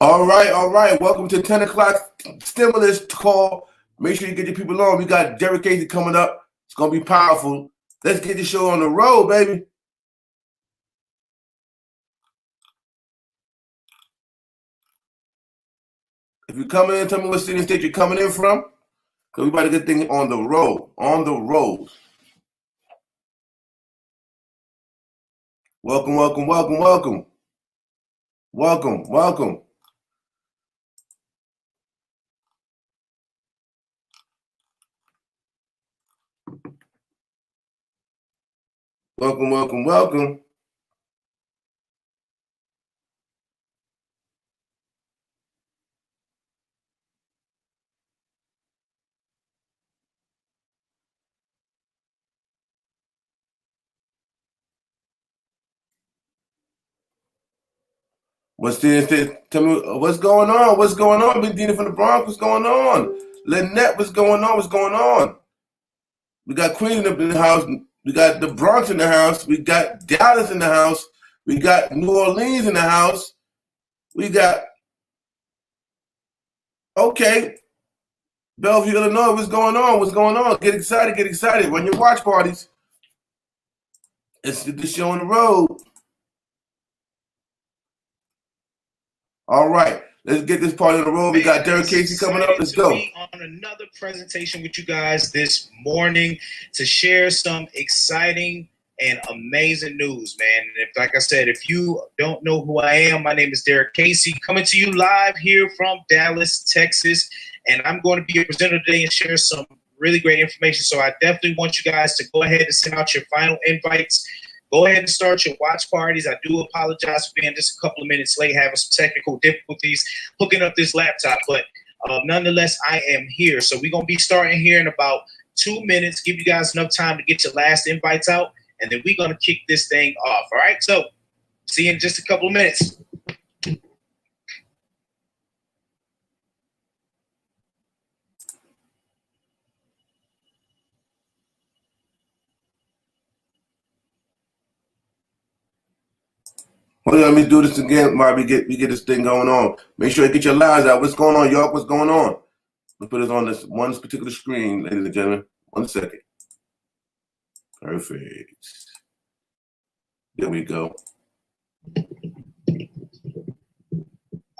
All right. Welcome to 10 o'clock stimulus call. Make sure you get your people on. We got Derek Casey coming up. It's going to be powerful. Let's get the show on the road, baby. If you're coming in, tell me what city and state you're coming in from. Because we about to get things on the road. On the road. Welcome. Welcome. Tell me what's going on. What's going on? Big Dina from the Bronx. What's going on? Lynette, what's going on? We got Queens up in the house. We got the Bronx in the house. We got Dallas in the house. We got New Orleans in the house. We got, okay, Bellevue, Illinois. What's going on? Get excited. Run your watch parties. Let's get the show on the road. All right. Let's get this party on the road. We got Derek Casey coming up. Let's go. On another presentation with you guys this morning to share some exciting and amazing news, man. And like I said, if you don't know who I am, my name is Derek Casey, coming to you live here from Dallas, Texas. And I'm going to be a presenter today and share some really great information. So I definitely want you guys to go ahead and send out your final invites. Go ahead and start your watch parties. I do apologize for being just a couple of minutes late, having some technical difficulties hooking up this laptop. But nonetheless, I am here. So we're going to be starting here in about 2 minutes, give you guys enough time to get your last invites out. And then we're going to kick this thing off. All right. So see you in just a couple of minutes. Hold on, let me do this again while we get this thing going on. Make sure you get your lives out. What's going on, y'all? What's going on? Let's put it on this one particular screen, ladies and gentlemen. 1 second. Perfect. There we go.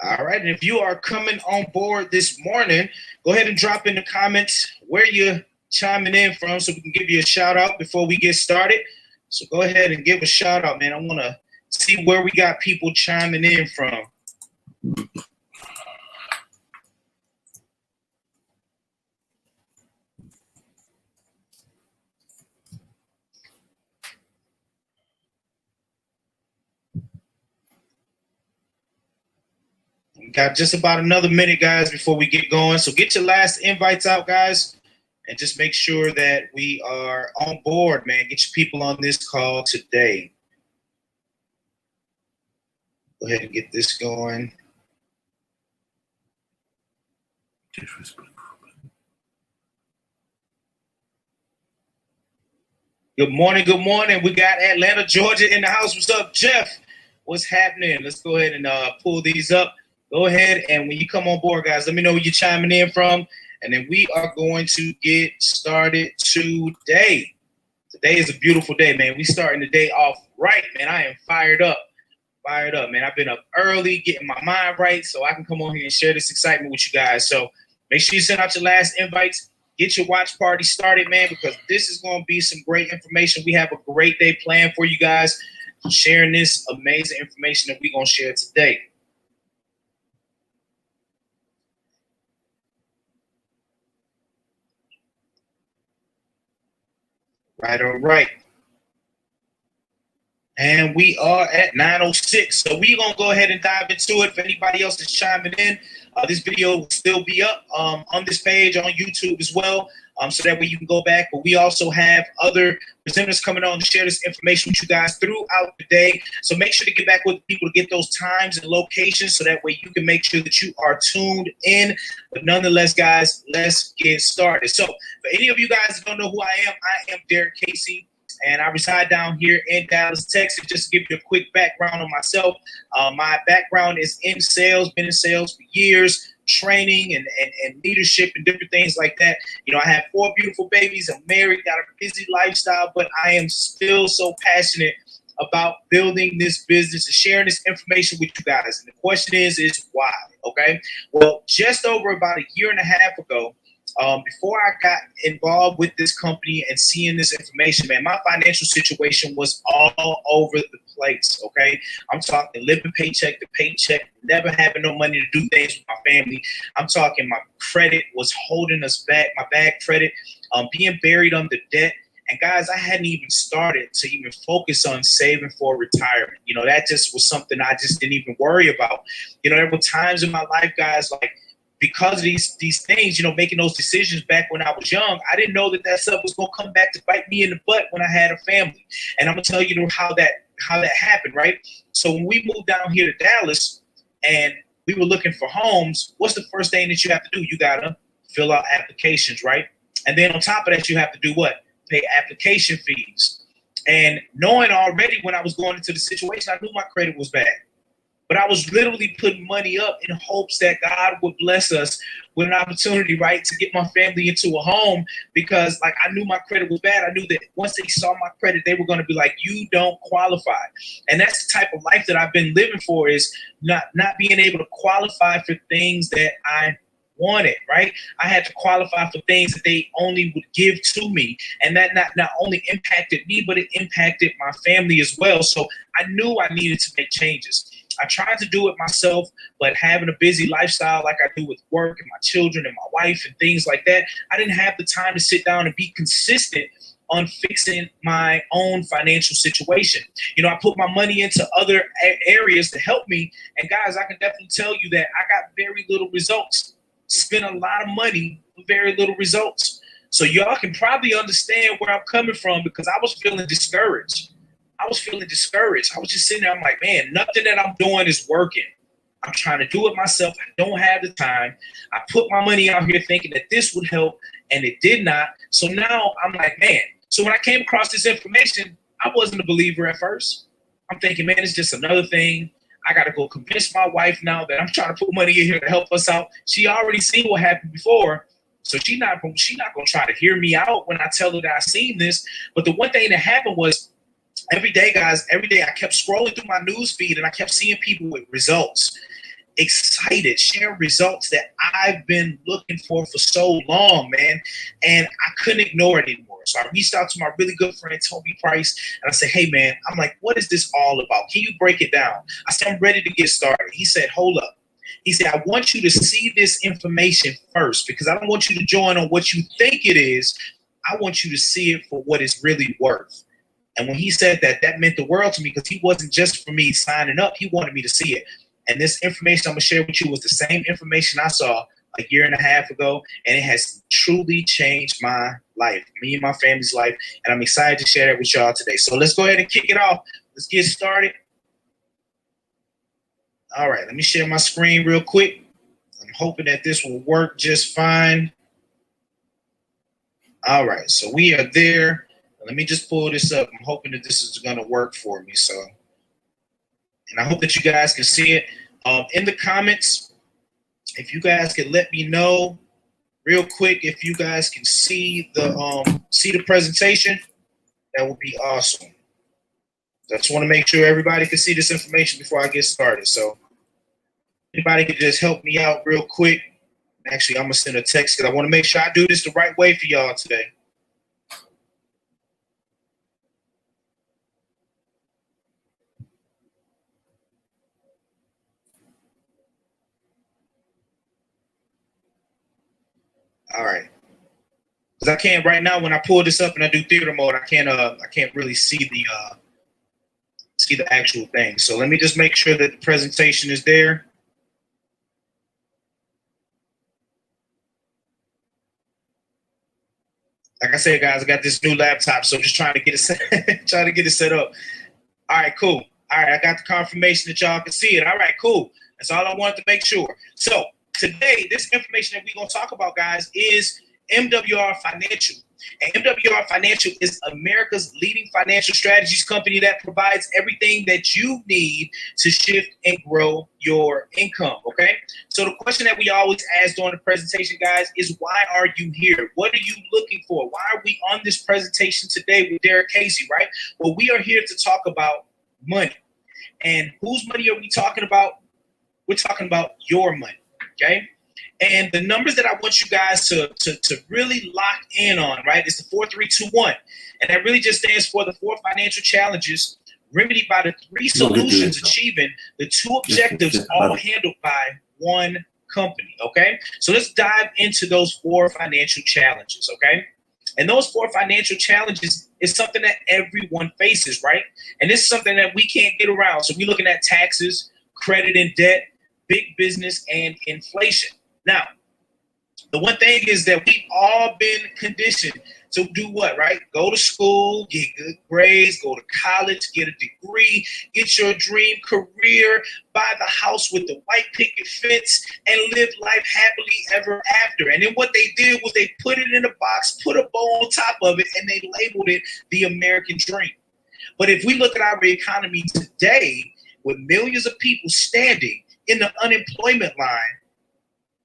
All right. And if you are coming on board this morning, go ahead and drop in the comments where you're chiming in from so we can give you a shout out before we get started. So go ahead and give a shout out, man. I want to see where we got people chiming in from. We got just about another minute, guys, before we get going. So get your last invites out, guys, and just make sure that we are on board, man. Get your people on this call today. Go ahead and get this going. Good morning. We got Atlanta, Georgia in the house. What's up, Jeff? What's happening? Let's go ahead and pull these up. Go ahead, and when you come on board, guys, let me know where you're chiming in from, and then we are going to get started today. Today is a beautiful day, man. We starting the day off right, man. I am fired up, man. I've been up early, getting my mind right, so I can come on here and share this excitement with you guys. So make sure you send out your last invites. Get your watch party started, man, because this is going to be some great information. We have a great day planned for you guys, sharing this amazing information that we're going to share today. Right, all right. And we are at 9:06. So we're going to go ahead and dive into it. If anybody else is chiming in, this video will still be up on this page on YouTube as well. So that way you can go back. But we also have other presenters coming on to share this information with you guys throughout the day. So make sure to get back with people to get those times and locations so that way you can make sure that you are tuned in. But nonetheless, guys, let's get started. So for any of you guys that don't know who I am Derek Casey. and I reside down here in Dallas, Texas. Just to give you a quick background on myself, my background is in sales, been in sales for years, training and leadership and different things like that. You know, I have 4 beautiful babies. I'm married, got a busy lifestyle, but I am still so passionate about building this business and sharing this information with you guys. And the question is why? Okay. Well, just over about a year and a half ago, before I got involved with this company and seeing this information, man, my financial situation was all over the place. Okay. I'm talking living paycheck to paycheck, never having no money to do things with my family. I'm talking my credit was holding us back, my bad credit, being buried under debt. And guys, I hadn't even started to even focus on saving for retirement. You know, that just was something I just didn't even worry about. You know, there were times in my life, guys, like because of these things, you know, making those decisions back when I was young, I didn't know that stuff was going to come back to bite me in the butt when I had a family. And I'm going to tell you how that happened, right? So when we moved down here to Dallas and we were looking for homes, what's the first thing that you have to do? You got to fill out applications, right? And then on top of that, you have to do what? Pay application fees. And knowing already when I was going into the situation, I knew my credit was bad. But I was literally putting money up in hopes that God would bless us with an opportunity, right, to get my family into a home, because like I knew my credit was bad. I knew that once they saw my credit, they were going to be like, you don't qualify. And that's the type of life that I've been living for, is not being able to qualify for things that I wanted, right? I had to qualify for things that they only would give to me. And that not only impacted me, but it impacted my family as well. So I knew I needed to make changes. I tried to do it myself, but having a busy lifestyle like I do with work and my children and my wife and things like that, I didn't have the time to sit down and be consistent on fixing my own financial situation. You know, I put my money into other areas to help me. And guys, I can definitely tell you that I got very little results. Spent a lot of money with very little results. So y'all can probably understand where I'm coming from, because I was feeling discouraged. I was just sitting there. I'm like, man, nothing that I'm doing is working. I'm trying to do it myself. I don't have the time. I put my money out here thinking that this would help, and it did not. So now I'm like, man. So when I came across this information, I wasn't a believer at first. I'm thinking, man, it's just another thing. I got to go convince my wife now that I'm trying to put money in here to help us out. She already seen what happened before. So she's not going to try to hear me out when I tell her that I seen this. But the one thing that happened was, every day, guys, I kept scrolling through my news feed and I kept seeing people with results, excited, sharing results that I've been looking for so long, man. And I couldn't ignore it anymore. So I reached out to my really good friend, Toby Price, and I said, hey, man, I'm like, what is this all about? Can you break it down? I said, I'm ready to get started. He said, hold up. He said, I want you to see this information first, because I don't want you to join on what you think it is. I want you to see it for what it's really worth. And when he said that, that meant the world to me, because he wasn't just for me signing up. He wanted me to see it. And this information I'm going to share with you was the same information I saw a year and a half ago. And it has truly changed my life, me and my family's life. And I'm excited to share that with y'all today. So let's go ahead and kick it off. Let's get started. All right, let me share my screen real quick. I'm hoping that this will work just fine. All right, so we are there. Let me just pull this up. I'm hoping that this is going to work for me. So, and I hope that you guys can see it. In the comments, if you guys can let me know real quick if you guys can see the presentation, that would be awesome. I just want to make sure everybody can see this information before I get started. So, anybody can just help me out real quick. Actually, I'm going to send a text because I want to make sure I do this the right way for y'all today. All right, because I can't right now when I pull this up and I do theater mode, I can't really see the actual thing. So let me just make sure that the presentation is there. Like I said, guys, I got this new laptop, so just trying to get it set up. All right, cool. All right, I got the confirmation that y'all can see it. All right, cool. That's all I wanted to make sure. So today, this information that we're going to talk about, guys, is MWR Financial. And MWR Financial is America's leading financial strategies company that provides everything that you need to shift and grow your income, okay? So the question that we always ask during the presentation, guys, is why are you here? What are you looking for? Why are we on this presentation today with Derek Casey, right? Well, we are here to talk about money. And whose money are we talking about? We're talking about your money, okay? And the numbers that I want you guys to really lock in on, right, is the 4-3-2-1. And that really just stands for the 4 financial challenges remedied by the 3 solutions, achieving the 2 objectives, all handled by one company, okay? So let's dive into those 4 financial challenges, okay? And those 4 financial challenges is something that everyone faces, right? And this is something that we can't get around. So we're looking at taxes, credit and debt, big business, and inflation. Now, the one thing is that we've all been conditioned to do what, right? Go to school, get good grades, go to college, get a degree, get your dream career, buy the house with the white picket fence, and live life happily ever after. And then what they did was they put it in a box, put a bow on top of it, and they labeled it the American dream. But if we look at our economy today, with millions of people standing in the unemployment line,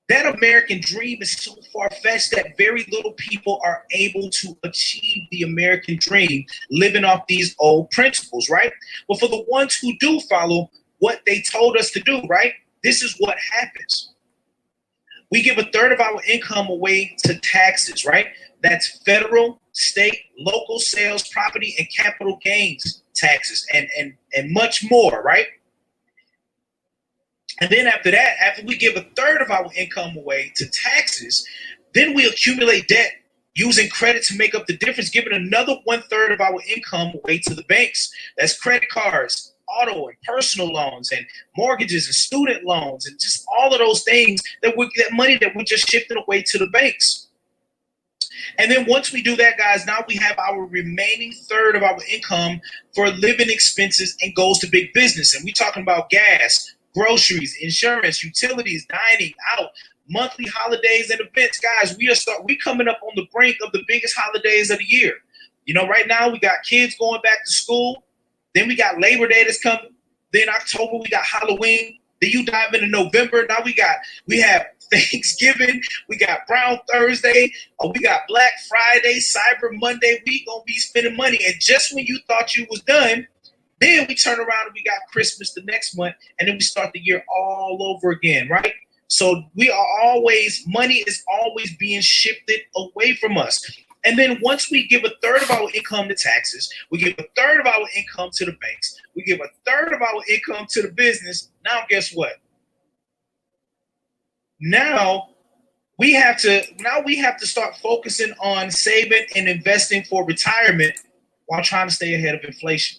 that American dream is so far-fetched that very little people are able to achieve the American dream living off these old principles, right? Well, for the ones who do follow what they told us to do, right, this is what happens. We give 1/3 of our income away to taxes, right? That's federal, state, local sales, property, and capital gains taxes, and much more, right? And then after that, after we give 1/3 of our income away to taxes, then we accumulate debt using credit to make up the difference, giving another 1/3 of our income away to the banks. That's credit cards, auto and personal loans, and mortgages and student loans, and just all of those things that money that we're just shifting away to the banks. And then once we do that, guys, now we have our remaining 1/3 of our income for living expenses and goes to big business. And we're talking about gas, groceries, insurance, utilities, dining out, monthly holidays and events. Guys, we coming up on the brink of the biggest holidays of the year. You know, right now we got kids going back to school. Then we got Labor Day that's coming. Then October we got Halloween. Then you dive into November. Now we have Thanksgiving. We got Brown Thursday. We got Black Friday, Cyber Monday. We gonna be spending money. And just when you thought you was done, then we turn around and we got Christmas the next month, and then we start the year all over again, right? So money is always being shifted away from us. And then once we give 1/3 of our income to taxes, we give 1/3 of our income to the banks, we give 1/3 of our income to the business. Now guess what? Now we have to start focusing on saving and investing for retirement while trying to stay ahead of inflation.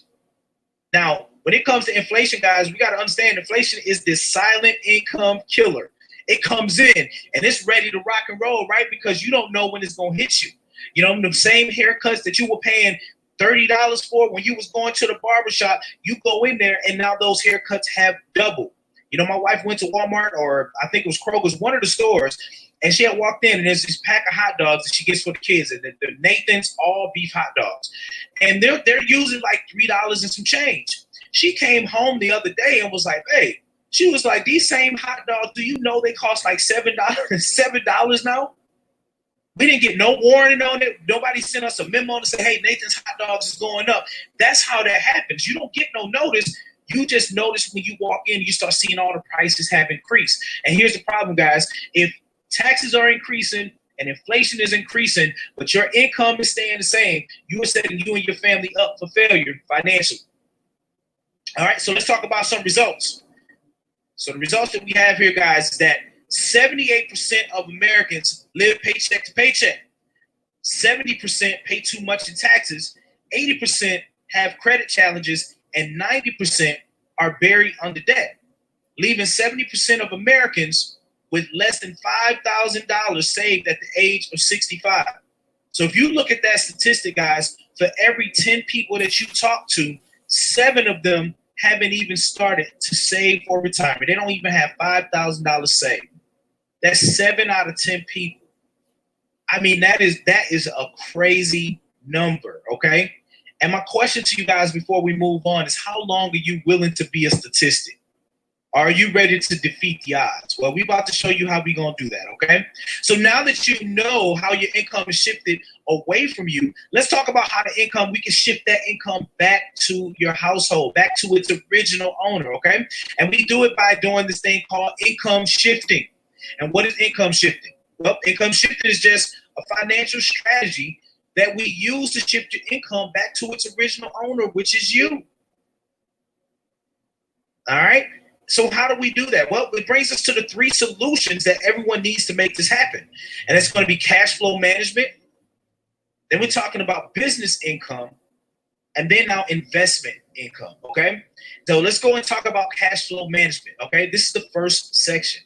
Now, when it comes to inflation, guys, we got to understand inflation is this silent income killer. It comes in and it's ready to rock and roll, right? Because you don't know when it's going to hit you. You know, the same haircuts that you were paying $30 for when you was going to the barbershop, you go in there and now those haircuts have doubled. You know, my wife went to Walmart, or I think it was Kroger's, one of the stores, and she had walked in and there's this pack of hot dogs that she gets for the kids, and the Nathan's all beef hot dogs. And they're using like $3 and some change. She came home the other day and was like, hey, she was like, these same hot dogs, do you know they cost like $7 now? We didn't get no warning on it. Nobody sent us a memo to say, hey, Nathan's hot dogs is going up. That's how that happens. You don't get no notice. You just notice when you walk in, you start seeing all the prices have increased. And here's the problem, guys. If taxes are increasing and inflation is increasing, but your income is staying the same, you are setting you and your family up for failure financially. All right, so let's talk about some results. So the results that we have here, guys, is that 78% of Americans live paycheck to paycheck. 70% pay too much in taxes. 80% have credit challenges, and 90% are buried under debt, leaving 70% of Americans with less than $5,000 saved at the age of 65. So if you look at that statistic, guys, for every 10 people that you talk to, 7 of them haven't even started to save for retirement. They don't even have $5,000 saved. That's 7 out of 10 people. I mean, that is a crazy number, okay? And my question to you guys before we move on is, how long are you willing to be a statistic? Are you ready to defeat the odds? Well, we're about to show you how we're going to do that, okay? So now that you know how your income is shifted away from you, let's talk about how we can shift that income back to your household, back to its original owner, okay? And we do it by doing this thing called income shifting. And what is income shifting? Well, income shifting is just a financial strategy that we use to shift your income back to its original owner, which is you. All right? So how do we do that? Well, it brings us to the 3 solutions that everyone needs to make this happen. And it's going to be cash flow management. Then we're talking about business income. And then now investment income, okay? So let's go and talk about cash flow management, okay? This is the first section.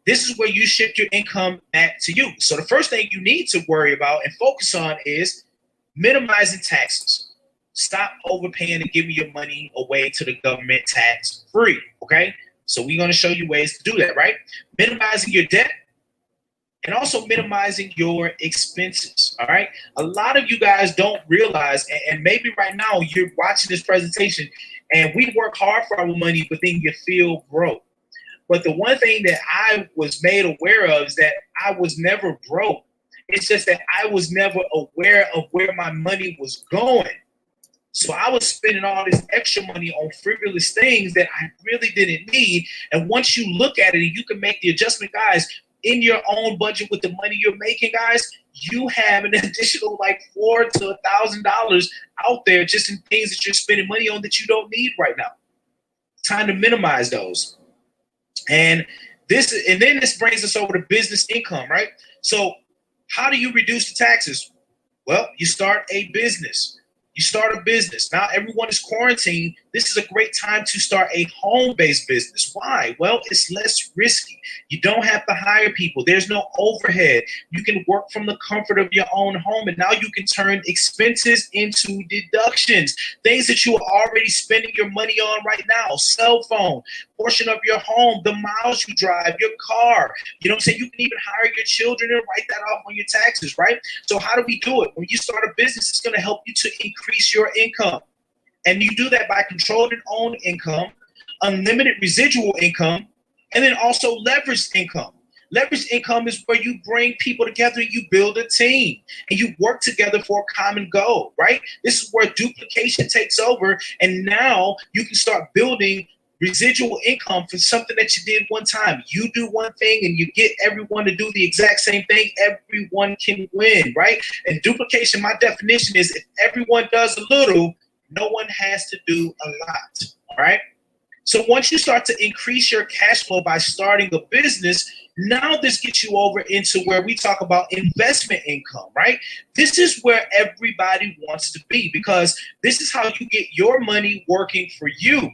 This is where you shift your income back to you. So the first thing you need to worry about and focus on is minimizing taxes. Stop overpaying and giving your money away to the government tax free, okay? So we're going to show you ways to do that, right? Minimizing your debt and also minimizing your expenses, all right? A lot of you guys don't realize, and maybe right now you're watching this presentation and we work hard for our money, but then you feel broke. But the one thing that I was made aware of is that I was never broke. It's just that I was never aware of where my money was going. So I was spending all this extra money on frivolous things that I really didn't need. And once you look at it and you can make the adjustment, guys, in your own budget with the money you're making, guys, you have an additional like $400 to $1,000 out there just in things that you're spending money on that you don't need right now. Time to minimize those. And then this brings us over to business income, right? So how do you reduce the taxes? Well, you start a business. You start a business. Now everyone is quarantined. This is a great time to start a home-based business. Why? Well, it's less risky. You don't have to hire people. There's no overhead. You can work from the comfort of your own home, and now you can turn expenses into deductions, things that you are already spending your money on right now. Cell phone, portion of your home, the miles you drive, your car. You know what I'm saying? You can even hire your children and write that off on your taxes, right? So how do we do it? When you start a business, it's going to help you to increase your income. And you do that by controlled and owned income, unlimited residual income, and then also leveraged income. Leveraged income is where you bring people together and you build a team and you work together for a common goal, right? This is where duplication takes over, and now you can start building residual income for something that you did one time. You do one thing and you get everyone to do the exact same thing. Everyone can win, right? And duplication, my definition is if everyone does a little, no one has to do a lot, all right? So once you start to increase your cash flow by starting a business, now this gets you over into where we talk about investment income, right? This is where everybody wants to be, because this is how you get your money working for you,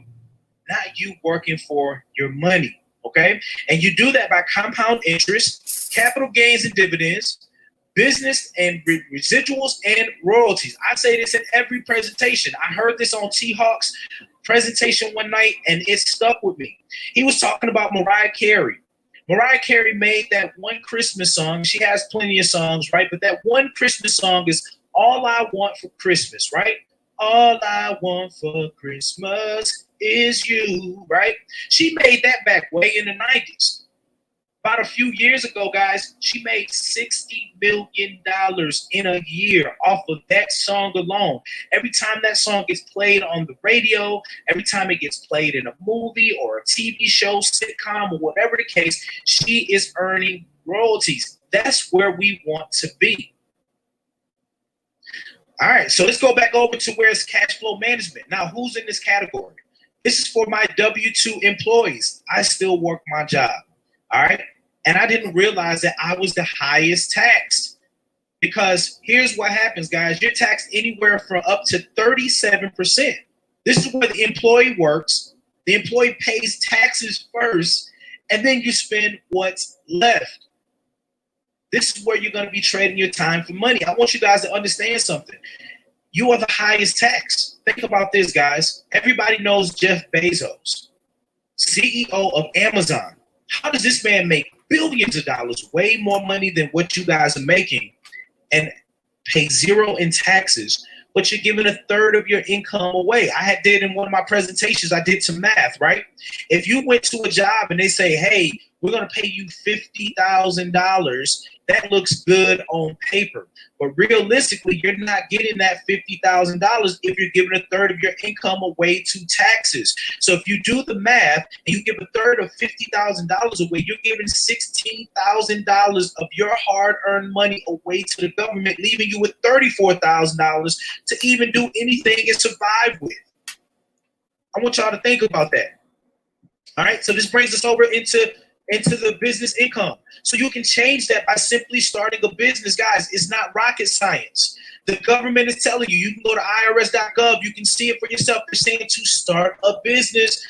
not you working for your money, okay? And you do that by compound interest, capital gains and dividends, business and residuals and royalties. I say this in every presentation. I heard this on T-Hawk's presentation one night and it stuck with me. He was talking about Mariah Carey. Mariah Carey made that one Christmas song. She has plenty of songs, right? But that one Christmas song is All I Want for Christmas, right? All I want for Christmas is you, right? She made that back way in the 90s. About a few years ago, guys, she made $60 million in a year off of that song alone. Every time that song gets played on the radio, every time it gets played in a movie or a TV show, sitcom, or whatever the case, she is earning royalties. That's where we want to be. All right, so let's go back over to where it's cash flow management. Now, who's in this category? This is for my W-2 employees. I still work my job, all right? And I didn't realize that I was the highest taxed, because here's what happens, guys. You're taxed anywhere from up to 37%. This is where the employee works. The employee pays taxes first, and then you spend what's left. This is where you're going to be trading your time for money. I want you guys to understand something. You are the highest tax. Think about this, guys. Everybody knows Jeff Bezos, CEO of Amazon. How does this man make billions of dollars, way more money than what you guys are making? and pay zero in taxes, but you're giving a third of your income away. I did in one of my presentations, I did some math, right? If you went to a job and they say, hey, we're going to pay you $50,000, that looks good on paper. But realistically, you're not getting that $50,000 if you're giving a third of your income away to taxes. So if you do the math and you give a third of $50,000 away, you're giving $16,000 of your hard-earned money away to the government, leaving you with $34,000 to even do anything and survive with. I want y'all to think about that. All right, so this brings us over into the business income. So you can change that by simply starting a business. Guys, it's not rocket science. The government is telling you, you can go to irs.gov, you can see it for yourself. They're saying to start a business,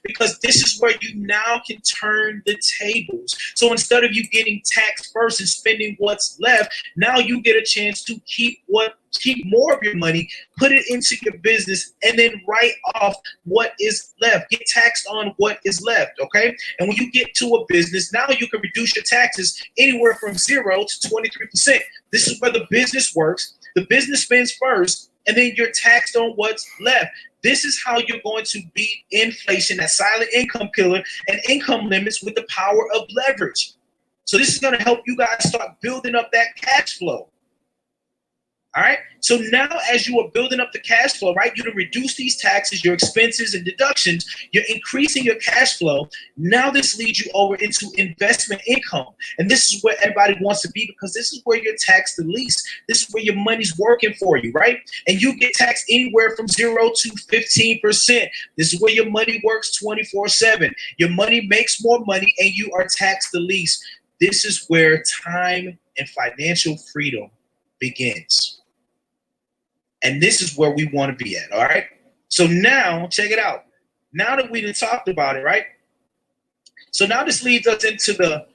because this is where you now can turn the tables. So instead of you getting taxed first and spending what's left, now you get a chance to keep more of your money, put it into your business, and then write off what is left. Get taxed on what is left, okay? And when you get to a business, now you can reduce your taxes anywhere from 0 to 23%. This is where the business works. The business spends first, and then you're taxed on what's left. This is how you're going to beat inflation, that silent income killer, and income limits with the power of leverage. So this is going to help you guys start building up that cash flow. All right. So now as you are building up the cash flow, right, you to reduce these taxes, your expenses and deductions, you're increasing your cash flow. Now this leads you over into investment income. And this is where everybody wants to be, because this is where you're taxed the least. This is where your money's working for you, right? And you get taxed anywhere from 0 to 15%. This is where your money works 24/7. Your money makes more money and you are taxed the least. This is where time and financial freedom begins. And this is where we want to be at, all right? So now, check it out. Now that we done talked about it, right? So now this leads us into the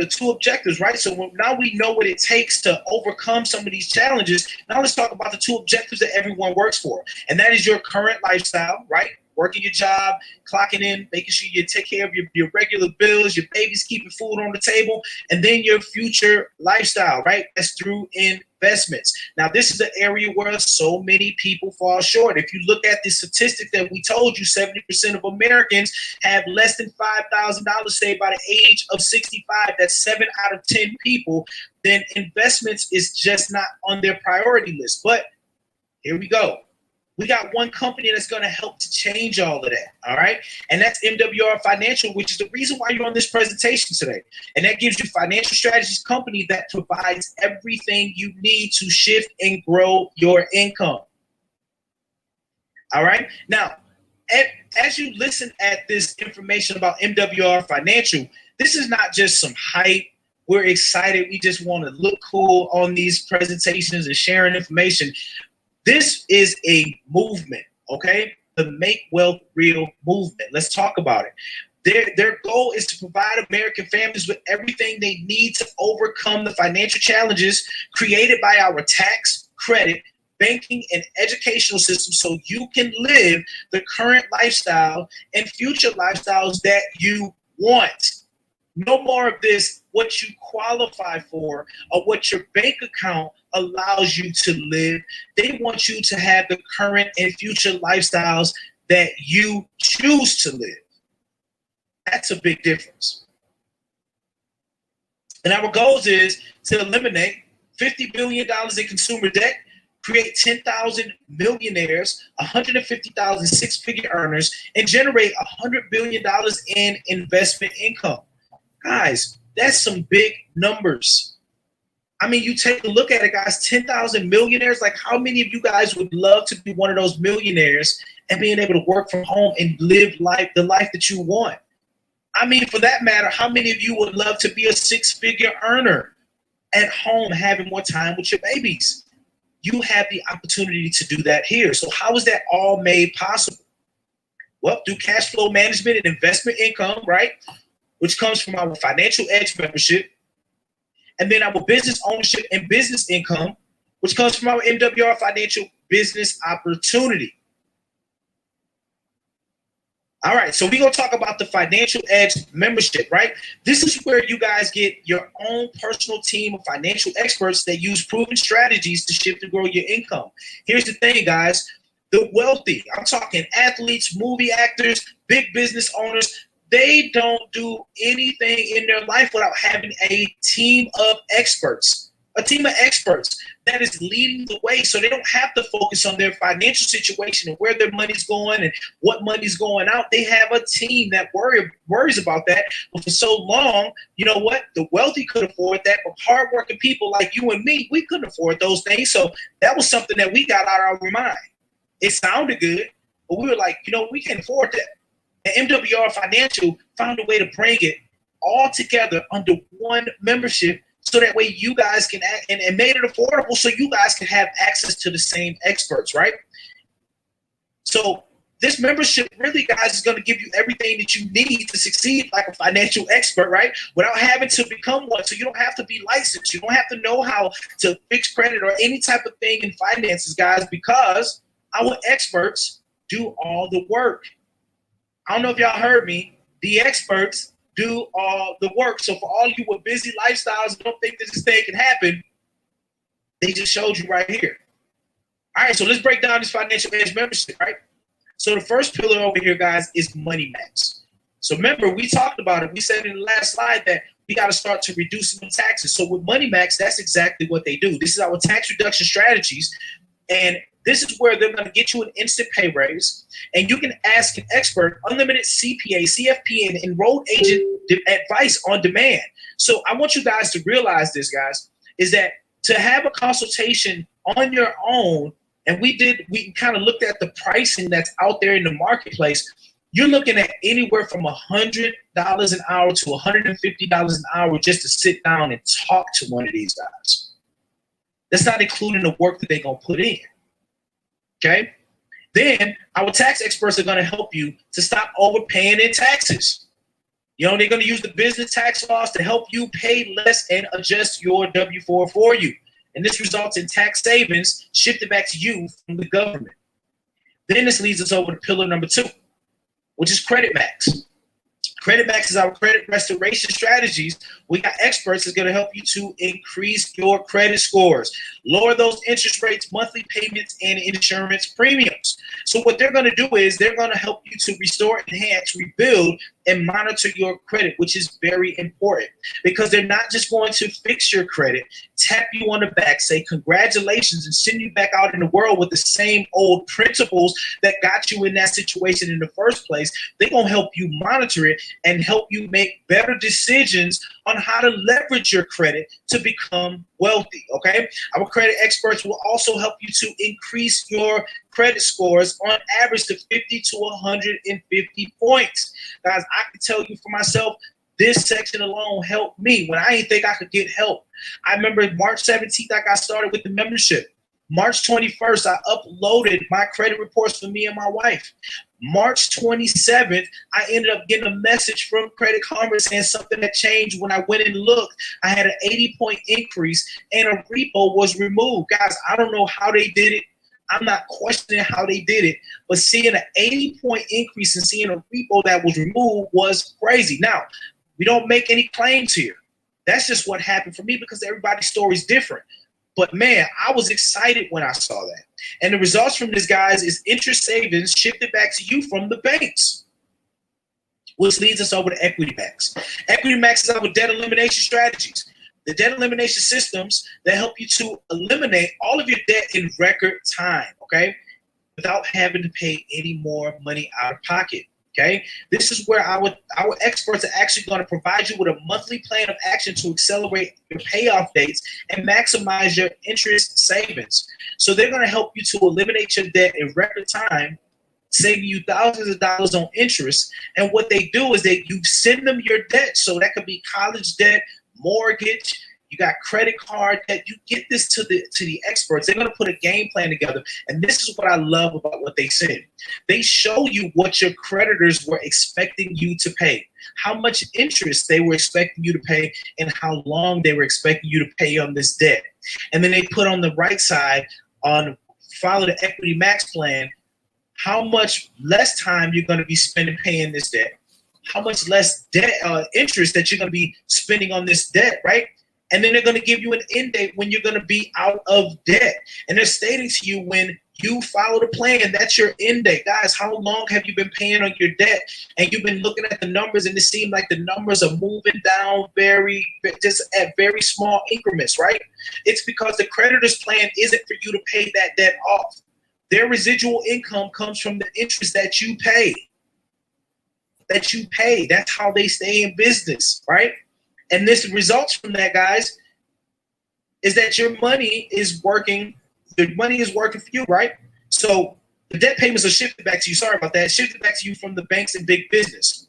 two objectives, right? So now we know what it takes to overcome some of these challenges. Now let's talk about the two objectives that everyone works for. And that is your current lifestyle, right? Working your job, clocking in, making sure you take care of your regular bills, your babies, keeping food on the table, and then your future lifestyle, right? That's through investments. Now, this is an area where so many people fall short. If you look at the statistic that we told you, 70% of Americans have less than $5,000 saved by the age of 65. That's 7 out of 10 people. Then investments is just not on their priority list. But here we go. We got one company that's going to help to change all of that, all right? And that's MWR Financial, which is the reason why you're on this presentation today. And that gives you financial strategies company that provides everything you need to shift and grow your income. All right? Now, as you listen at this information about MWR Financial, this is not just some hype. We're excited. We just want to look cool on these presentations and sharing information. This is a movement, okay? The Make Wealth Real movement. Let's talk about it. Their goal is to provide American families with everything they need to overcome the financial challenges created by our tax, credit, banking, and educational system so you can live the current lifestyle and future lifestyles that you want. No more of this, what you qualify for or what your bank account allows you to live. They want you to have the current and future lifestyles that you choose to live. That's a big difference. And our goals is to eliminate $50 billion in consumer debt, create 10,000 millionaires, 150,000 six-figure earners, and generate $100 billion in investment income. Guys, that's some big numbers. I mean, you take a look at it, guys, 10,000 millionaires. Like, how many of you guys would love to be one of those millionaires and being able to work from home and live the life that you want? I mean, for that matter, how many of you would love to be a six-figure earner at home, having more time with your babies? You have the opportunity to do that here. So how is that all made possible? Well, through cash flow management and investment income, right? Which comes from our Financial Edge membership. And then our business ownership and business income, which comes from our MWR Financial Business Opportunity. All right, so we're going to talk about the Financial Edge membership, right? This is where you guys get your own personal team of financial experts that use proven strategies to shift and grow your income. Here's the thing, guys. The wealthy, I'm talking athletes, movie actors, big business owners, they don't do anything in their life without having a team of experts. A team of experts that is leading the way, so they don't have to focus on their financial situation and where their money's going and what money's going out. They have a team that worries about that. But for so long, you know what? The wealthy could afford that, but hardworking people like you and me, we couldn't afford those things. So that was something that we got out of our mind. It sounded good, but we were like, you know, we can't afford that. And MWR Financial found a way to bring it all together under one membership, so that way you guys can act, and made it affordable so you guys can have access to the same experts, right? So this membership really, guys, is going to give you everything that you need to succeed like a financial expert, right? Without having to become one. So you don't have to be licensed. You don't have to know how to fix credit or any type of thing in finances, guys, because our experts do all the work. I don't know if y'all heard me. The experts do all the work. So for all you with busy lifestyles and don't think that this thing can happen, they just showed you right here. All right, so let's break down this Financial Edge membership, right? So the first pillar over here, guys, is Money Max. So remember, we talked about it. We said in the last slide that we got to start to reduce some taxes. So with Money Max, that's exactly what they do. This is our tax reduction strategies. And this is where they're going to get you an instant pay raise, and you can ask an expert unlimited CPA, CFP, and enrolled agent advice on demand. So I want you guys to realize this, guys, is that to have a consultation on your own, and we kind of looked at the pricing that's out there in the marketplace, you're looking at anywhere from $100 an hour to $150 an hour just to sit down and talk to one of these guys. That's not including the work that they're going to put in. Okay? Then our tax experts are going to help you to stop overpaying in taxes. You know, they're going to use the business tax laws to help you pay less and adjust your W-4 for you. And this results in tax savings shifted back to you from the government. Then this leads us over to pillar number 2, which is Credit Max. Credit Max is our credit restoration strategies. We got experts that's going to help you to increase your credit scores, lower those interest rates, monthly payments, and insurance premiums. So what they're going to do is they're going to help you to restore, enhance, rebuild, and monitor your credit, which is very important because they're not just going to fix your credit, tap you on the back, say congratulations, and send you back out in the world with the same old principles that got you in that situation in the first place. They're going to help you monitor it and help you make better decisions on how to leverage your credit to become wealthy, okay? Our credit experts will also help you to increase your credit scores on average to 50 to 150 points. Guys, I can tell you for myself, this section alone helped me when I didn't think I could get help. I remember March 17th, I got started with the membership. March 21st, I uploaded my credit reports for me and my wife. March 27th, I ended up getting a message from Credit Karma saying something had changed. When I went and looked, I had an 80-point increase and a repo was removed. Guys, I don't know how they did it. I'm not questioning how they did it, but seeing an 80-point increase and seeing a repo that was removed was crazy. Now, we don't make any claims here. That's just what happened for me because everybody's story is different. But man, I was excited when I saw that. And the results from this, guys, is interest savings shifted back to you from the banks, which leads us over to Equity Max. Equity Max is our debt elimination strategies. The debt elimination systems that help you to eliminate all of your debt in record time, okay, without having to pay any more money out of pocket. Okay, this is where our experts are actually going to provide you with a monthly plan of action to accelerate your payoff dates and maximize your interest savings. So they're going to help you to eliminate your debt in record time, saving you thousands of dollars on interest. And what they do is you send them your debt. So that could be college debt, mortgage, you got credit card debt. You get this to the experts. They're going to put a game plan together. And this is what I love about what they said. They show you what your creditors were expecting you to pay, how much interest they were expecting you to pay, and how long they were expecting you to pay on this debt. And then they put on the right side, on follow the Equity Max plan, how much less time you're going to be spending paying this debt, how much less debt interest that you're going to be spending on this debt, right? And then they're going to give you an end date when you're going to be out of debt. And they're stating to you, when you follow the plan, that's your end date. Guys, how long have you been paying on your debt? And you've been looking at the numbers, and it seems like the numbers are moving down just at very small increments, right? It's because the creditor's plan isn't for you to pay that debt off. Their residual income comes from the interest that you pay. That's how they stay in business, right? And this results from that, guys, is that your money is working. The money is working for you, right? So the debt payments are shifted back to you. Sorry about that. Shifted back to you from the banks and big business.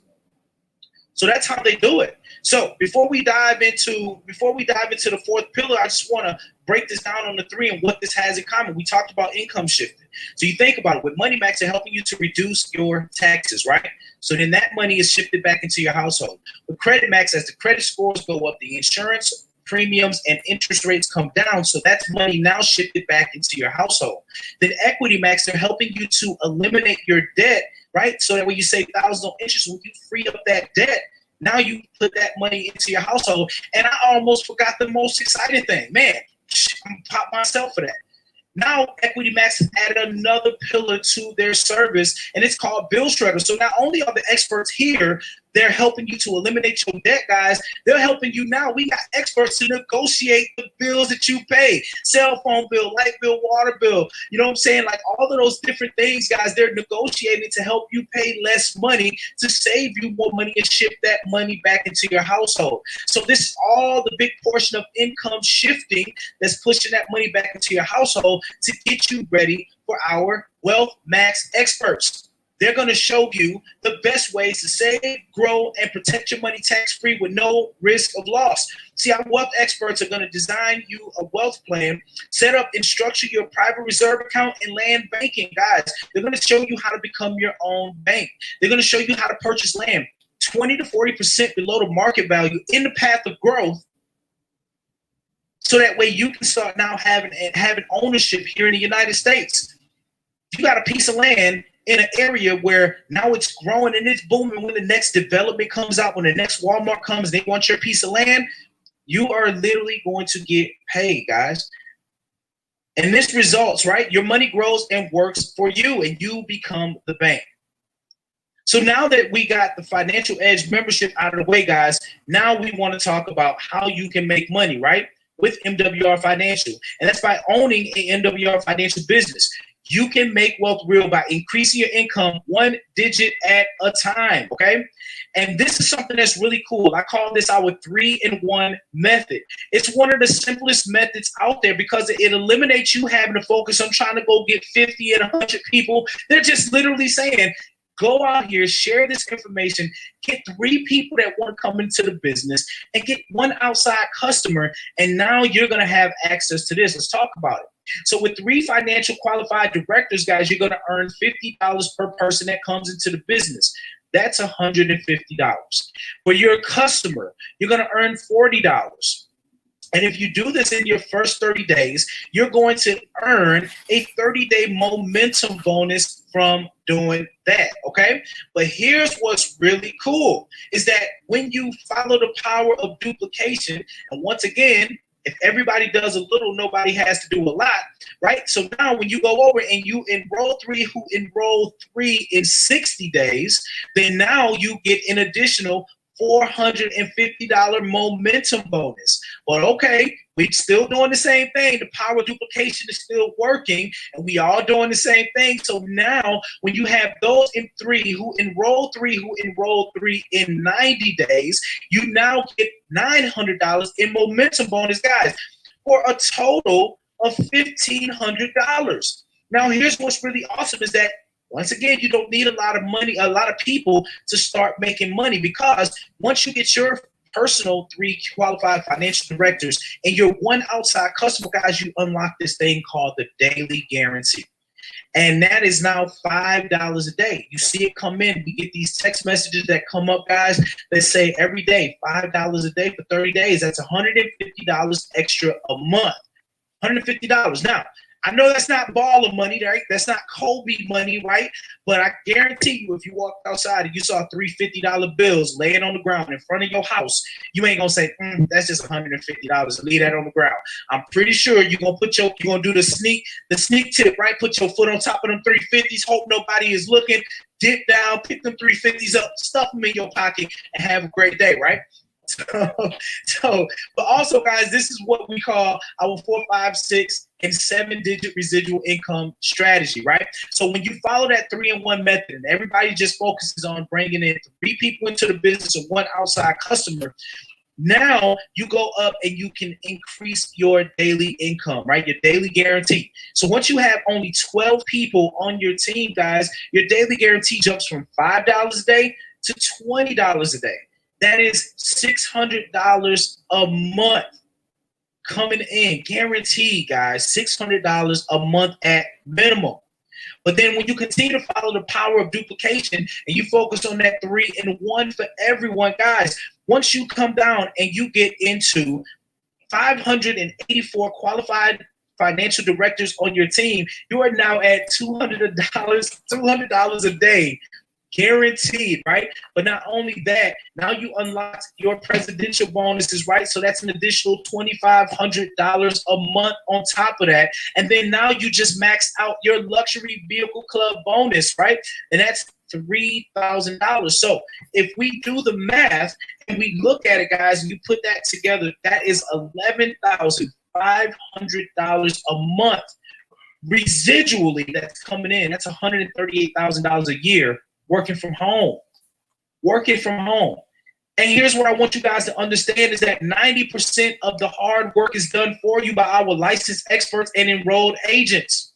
So that's how they do it. So before we dive into the fourth pillar, I just want to break this down on the three and what this has in common. We talked about income shifting. So you think about it. With Money Max, they're helping you to reduce your taxes, right? So then that money is shifted back into your household. With Credit Max, as the credit scores go up, the insurance premiums and interest rates come down. So that's money now shifted back into your household. Then Equity Max, they're helping you to eliminate your debt, right? So that when you save thousands on interest, when you free up that debt, now you put that money into your household. And I almost forgot the most exciting thing. Man, I'm gonna pop myself for that. Now, Equity Max has added another pillar to their service, and it's called Bill Shredder. So not only are the experts here, they're helping you to eliminate your debt, guys. They're helping you now. We got experts to negotiate the bills that you pay. Cell phone bill, light bill, water bill. You know what I'm saying? Like all of those different things, guys, they're negotiating to help you pay less money, to save you more money and ship that money back into your household. So this is all the big portion of income shifting that's pushing that money back into your household to get you ready for our Wealth Max experts. They're going to show you the best ways to save, grow, and protect your money tax-free with no risk of loss. See, our wealth experts are going to design you a wealth plan, set up and structure your private reserve account and land banking, guys. They're going to show you how to become your own bank. They're going to show you how to purchase land 20 to 40% below the market value in the path of growth, so that way you can start now having ownership here in the United States. If you got a piece of land in an area where now it's growing and it's booming, when the next development comes out, when the next Walmart comes, they want your piece of land, you are literally going to get paid, guys. And this results, right? Your money grows and works for you, and you become the bank. So now that we got the Financial Edge membership out of the way, guys, now we want to talk about how you can make money, right? With MWR Financial. And that's by owning a MWR financial business. You can make wealth real by increasing your income one digit at a time, okay? And this is something that's really cool. I call this our 3-in-1 method. It's one of the simplest methods out there because it eliminates you having to focus on trying to go get 50 and 100 people. They're just literally saying, go out here, share this information, get 3 people that want to come into the business, and get 1 outside customer, and now you're going to have access to this. Let's talk about it. So with 3 financial qualified directors, guys, you're going to earn $50 per person that comes into the business. That's $150. For your customer, you're going to earn $40. And if you do this in your first 30 days, you're going to earn a 30-day momentum bonus from doing that, okay? But here's what's really cool is that when you follow the power of duplication, and once again, if everybody does a little, nobody has to do a lot, right? So now when you go over and you enroll 3 who enroll 3 in 60 days, then now you get an additional $450 momentum bonus. But okay, we're still doing the same thing. The power of duplication is still working, and we all doing the same thing. So now when you have those in 3 who enroll 3 in 90 days, you now get $900 in momentum bonus, guys, for a total of $1,500. Now here's what's really awesome is that once again, you don't need a lot of money, a lot of people to start making money, because once you get your personal 3 qualified financial directors and your 1 outside customer, guys, you unlock this thing called the daily guarantee. And that is now $5 a day. You see it come in. We get these text messages that come up, guys, that say every day, $5 a day for 30 days. That's $150 extra a month. $150. Now, I know that's not baller money, right? That's not Kobe money, right? But I guarantee you, if you walked outside and you saw three $50 bills laying on the ground in front of your house, you ain't gonna say, that's just $150 and leave that on the ground. I'm pretty sure you're gonna do the sneak tip, right? Put your foot on top of them 350s, hope nobody is looking, dip down, pick them 350s up, stuff them in your pocket, and have a great day, right? So, but also, guys, this is what we call our 4, 5, 6, and 7-digit residual income strategy, right? So when you follow that 3-in-1 method and everybody just focuses on bringing in 3 people into the business and 1 outside customer, now you go up and you can increase your daily income, right? Your daily guarantee. So once you have only 12 people on your team, guys, your daily guarantee jumps from $5 a day to $20 a day. That is $600 a month coming in, guaranteed, guys. $600 a month at minimum. But then when you continue to follow the power of duplication and you focus on that 3-in-1 for everyone, guys, once you come down and you get into 584 qualified financial directors on your team, you are now at $200 a day. Guaranteed, right? But not only that, now you unlock your presidential bonuses, right? So that's an additional $2,500 a month on top of that. And then now you just maxed out your luxury vehicle club bonus, right? And that's $3,000. So if we do the math and we look at it, guys, and you put that together, that is $11,500 a month residually that's coming in. That's $138,000 a year. Working from home. And here's what I want you guys to understand is that 90% of the hard work is done for you by our licensed experts and enrolled agents.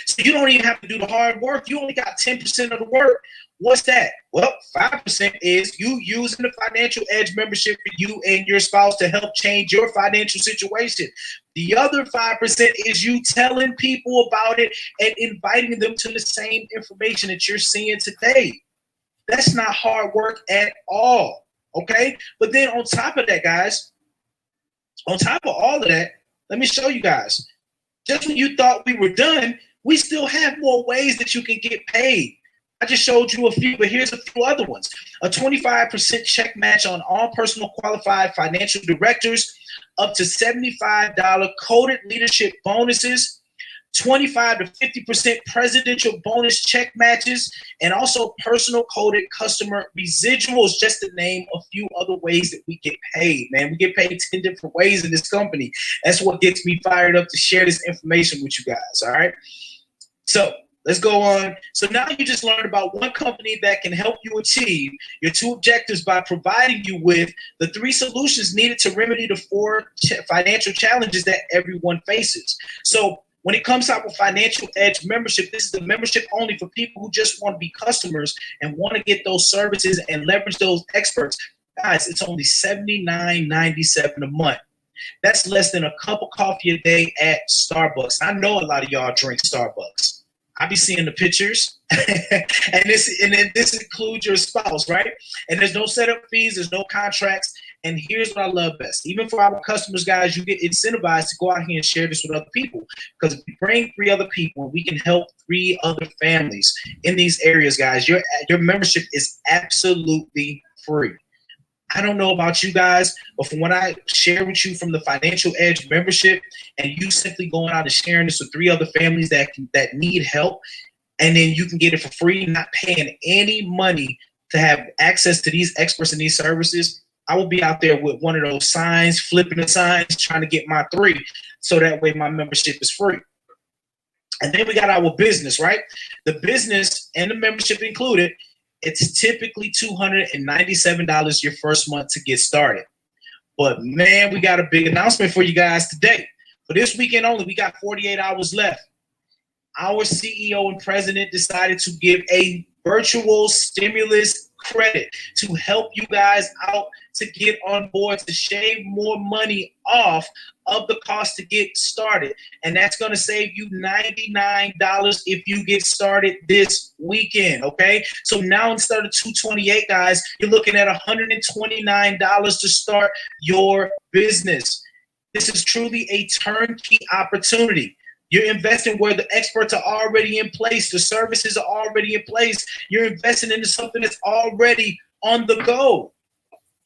So you don't even have to do the hard work. You only got 10% of the work. What's that? Well, 5% is you using the Financial Edge membership for you and your spouse to help change your financial situation. The other 5% is you telling people about it and inviting them to the same information that you're seeing today. That's not hard work at all, okay? But then on top of that, guys, on top of all of that, let me show you guys. Just when you thought we were done, we still have more ways that you can get paid. I just showed you a few, but here's a few other ones. A 25% check match on all personal qualified financial directors, up to $75 coded leadership bonuses, 25 to 50% presidential bonus check matches, and also personal coded customer residuals, just to name a few other ways that we get paid, man. We get paid 10 different ways in this company. That's what gets me fired up to share this information with you guys, all right? So let's go on. So now you just learned about one company that can help you achieve your 2 objectives by providing you with the 3 solutions needed to remedy the 4 financial challenges that everyone faces. So when it comes to our Financial Edge membership, this is the membership only for people who just want to be customers and want to get those services and leverage those experts. Guys, it's only $79.97 a month. That's less than a cup of coffee a day at Starbucks. I know a lot of y'all drink Starbucks. I be seeing the pictures, and this includes your spouse, right? And there's no setup fees, there's no contracts. And here's what I love best. Even for our customers, guys, you get incentivized to go out here and share this with other people. Because if we bring 3 other people, we can help 3 other families in these areas, guys. Your membership is absolutely free. I don't know about you guys, but from what I share with you from the Financial Edge membership, and you simply going out and sharing this with 3 other families that need help, and then you can get it for free, not paying any money to have access to these experts and these services. I will be out there with one of those signs, flipping the signs, trying to get my 3, so that way my membership is free. And then we got our business, right? The business and the membership included, it's typically $297 your first month to get started. But man, we got a big announcement for you guys today. For this weekend only, we got 48 hours left. Our CEO and president decided to give a virtual stimulus credit to help you guys out to get on board, to shave more money off of the cost to get started. And that's going to save you $99 if you get started this weekend, okay? So now instead of $228, guys, you're looking at $129 to start your business. This is truly a turnkey opportunity. You're investing where the experts are already in place. The services are already in place. You're investing into something that's already on the go.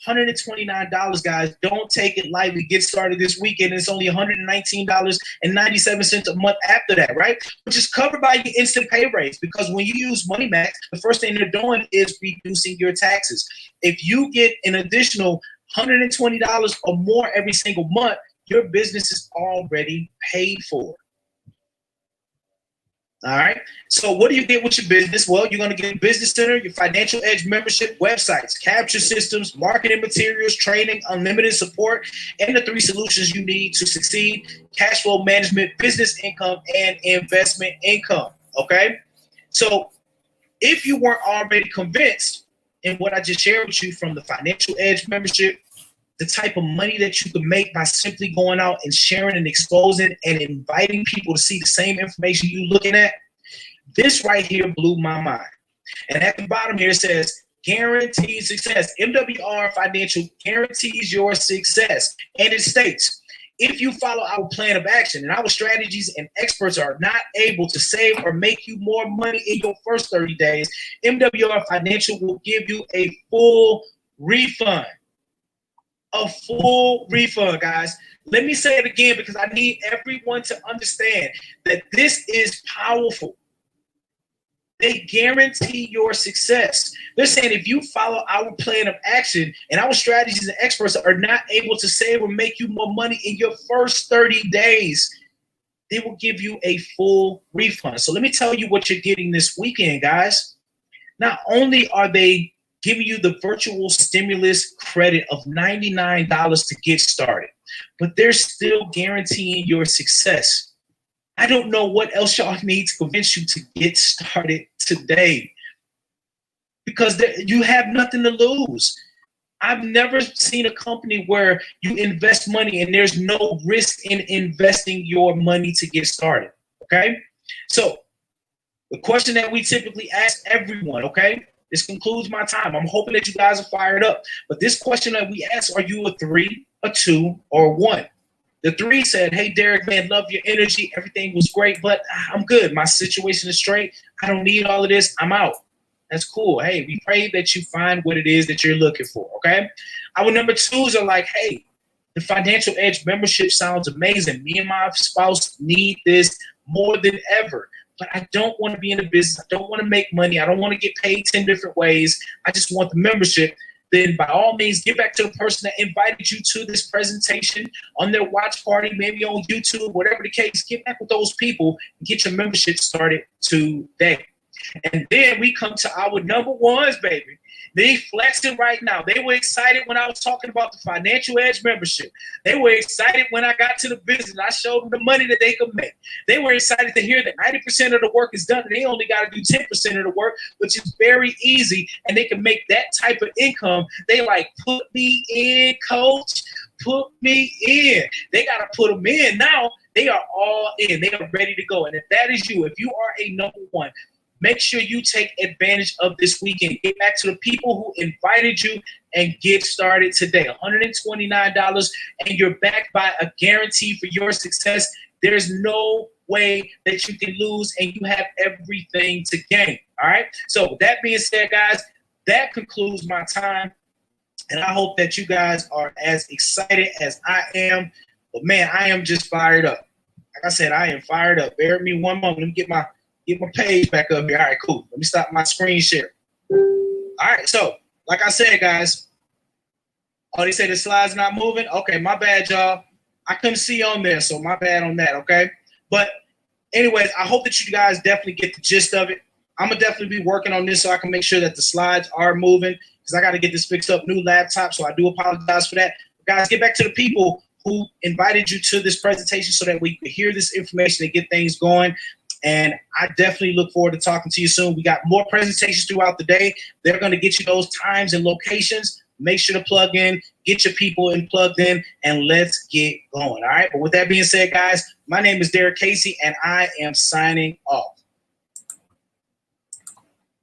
$129, guys. Don't take it lightly. Get started this weekend. It's only $119.97 a month after that, right? Which is covered by your instant pay raise, because when you use Money Max, the first thing they're doing is reducing your taxes. If you get an additional $120 or more every single month, your business is already paid for. All right. So what do you get with your business? Well, you're going to get a business center, your financial edge membership, websites, capture systems, marketing materials, training, unlimited support, and the 3 solutions you need to succeed: cash flow management, business income, and investment income. Okay. So if you weren't already convinced in what I just shared with you from the financial edge membership, the type of money that you can make by simply going out and sharing and exposing and inviting people to see the same information you're looking at, this right here blew my mind. And at the bottom here it says, guaranteed success. MWR Financial guarantees your success. And it states, if you follow our plan of action and our strategies and experts are not able to save or make you more money in your first 30 days, MWR Financial will give you a full refund. A full refund, guys. Let me say it again, because I need everyone to understand that this is powerful. They guarantee your success. They're saying if you follow our plan of action and our strategies and experts are not able to save or make you more money in your first 30 days, they will give you a full refund. So let me tell you what you're getting this weekend, guys. Not only are they giving you the virtual stimulus credit of $99 to get started, but they're still guaranteeing your success. I don't know what else y'all need to convince you to get started today, because you have nothing to lose. I've never seen a company where you invest money and there's no risk in investing your money to get started, okay? So the question that we typically ask everyone, okay? This concludes my time. I'm hoping that you guys are fired up. But this question that we asked, are you a 3, a 2, or a 1? The 3 said, hey, Derek, man, love your energy. Everything was great, but I'm good. My situation is straight. I don't need all of this. I'm out. That's cool. Hey, we pray that you find what it is that you're looking for, okay? Our number 2s are like, hey, the Financial Edge membership sounds amazing. Me and my spouse need this more than ever. But I don't want to be in the business. I don't want to make money. I don't want to get paid 10 different ways. I just want the membership. Then by all means, get back to the person that invited you to this presentation on their watch party, maybe on YouTube, whatever the case. Get back with those people and get your membership started today. And then we come to our number 1s, baby. They flexing right now. They were excited when I was talking about the Financial Edge membership. They were excited when I got to the business. I showed them the money that they could make. They were excited to hear that 90% of the work is done and they only got to do 10% of the work, which is very easy, and they can make that type of income. They like, put me in, coach. Put me in. They got to put them in now. They are all in. They are ready to go. And if that is you, if you are a number 1, make sure you take advantage of this weekend. Get back to the people who invited you and get started today. $129, and you're backed by a guarantee for your success. There's no way that you can lose, and you have everything to gain. All right? So with that being said, guys, that concludes my time, and I hope that you guys are as excited as I am. But, man, I am just fired up. Like I said, I am fired up. Bear with me one moment. Let me get my page back up here. All right, cool. Let me stop my screen share. All right, so like I said, guys, oh, they say the slide's not moving? Okay, my bad, y'all. I couldn't see on there, so my bad on that, okay? But anyways, I hope that you guys definitely get the gist of it. I'm going to definitely be working on this so I can make sure that the slides are moving, because I got to get this fixed up, new laptop, so I do apologize for that. But guys, get back to the people who invited you to this presentation so that we could hear this information and get things going. And I definitely look forward to talking to you soon. We got more presentations throughout the day. They're going to get you those times and locations. Make sure to plug in, get your people in plugged in, and let's get going. All right. But with that being said, guys, my name is Derek Casey, and I am signing off.